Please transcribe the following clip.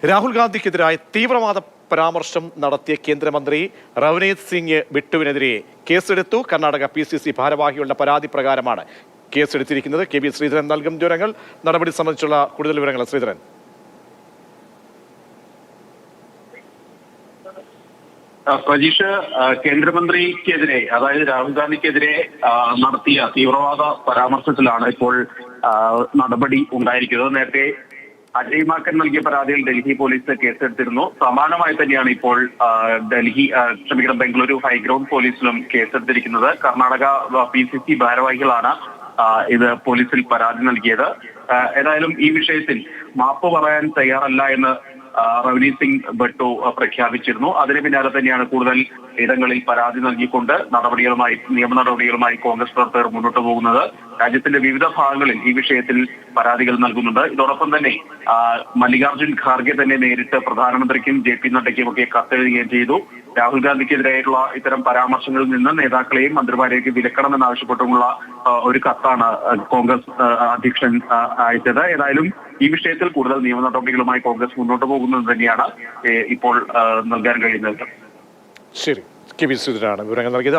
രാഹുൽ ഗാന്ധിക്കെതിരായ തീവ്രവാദ പരാമർശം നടത്തിയ കേന്ദ്രമന്ത്രി റവനീത് സിംഗ് ബിട്ടുവിനെതിരെ കേസെടുത്തു. കർണാടക PCC ഭാരവാഹികളുടെ പരാതി പ്രകാരമാണ് കേസെടുത്തിരിക്കുന്നത്. KB ശ്രീധരൻ നൽകും വിവരങ്ങൾ. നടപടി സംബന്ധിച്ചുള്ള കൂടുതൽ വിവരങ്ങൾ ശ്രീധരൻ. പ്രജീഷ്, കേന്ദ്രമന്ത്രിക്കെതിരെ അതായത് രാഹുൽ ഗാന്ധിക്കെതിരെ നടത്തിയ തീവ്രവാദ പരാമർശത്തിലാണ് ഇപ്പോൾ നടപടി ഉണ്ടായിരിക്കുന്നത്. നേരത്തെ അജയ് മാക്കൻ നൽകിയ പരാതിയിൽ ഡൽഹി പോലീസ് കേസെടുത്തിരുന്നു. സമാനമായി തന്നെയാണ് ഇപ്പോൾ ബംഗളൂരു ഹൈഗ്രൗണ്ട് പോലീസിലും കേസെടുത്തിരിക്കുന്നത്. കർണാടക PCC ഭാരവാഹികളാണ് ഇത് പോലീസിൽ പരാതി നൽകിയത്. ഏതായാലും ഈ വിഷയത്തിൽ മാപ്പ് പറയാൻ തയ്യാറല്ല എന്ന് റവനീത് സിംഗ് ബട്ടു പ്രഖ്യാപിച്ചിരുന്നു. അതിന് പിന്നാലെ തന്നെയാണ് കൂടുതൽ ഇടങ്ങളിൽ പരാതി നൽകിക്കൊണ്ട് നിയമ നടപടികളുമായി കോൺഗ്രസ് പ്രവർത്തകർ മുന്നോട്ട് പോകുന്നത്. രാജ്യത്തിന്റെ വിവിധ ഭാഗങ്ങളിൽ ഈ വിഷയത്തിൽ പരാതികൾ നൽകുന്നുണ്ട്. ഇതോടൊപ്പം തന്നെ മല്ലികാർജുൻ ഖാർഗെ തന്നെ നേരിട്ട് പ്രധാനമന്ത്രിക്കും JP നഡ്ഡയ്ക്കും ഒക്കെ കത്തെഴുതുകയും ചെയ്തു. രാഹുൽ ഗാന്ധിക്കെതിരായിട്ടുള്ള ഇത്തരം പരാമർശങ്ങളിൽ നിന്ന് നേതാക്കളെയും മന്ത്രിമാരെയൊക്കെ വിലക്കണമെന്നാവശ്യപ്പെട്ടുമുള്ള ഒരു കത്താണ് കോൺഗ്രസ് അധ്യക്ഷൻ അയച്ചത്. ഏതായാലും ഈ വിഷയത്തിൽ കൂടുതൽ നിയമ നടപടികളുമായി കോൺഗ്രസ് മുന്നോട്ട് പോകുന്നത് തന്നെയാണ് ഇപ്പോൾ നൽകാൻ കഴിയുന്നത്. ശരി, KB ശ്രീധരനാണ് വിവരങ്ങൾ നൽകിയത്.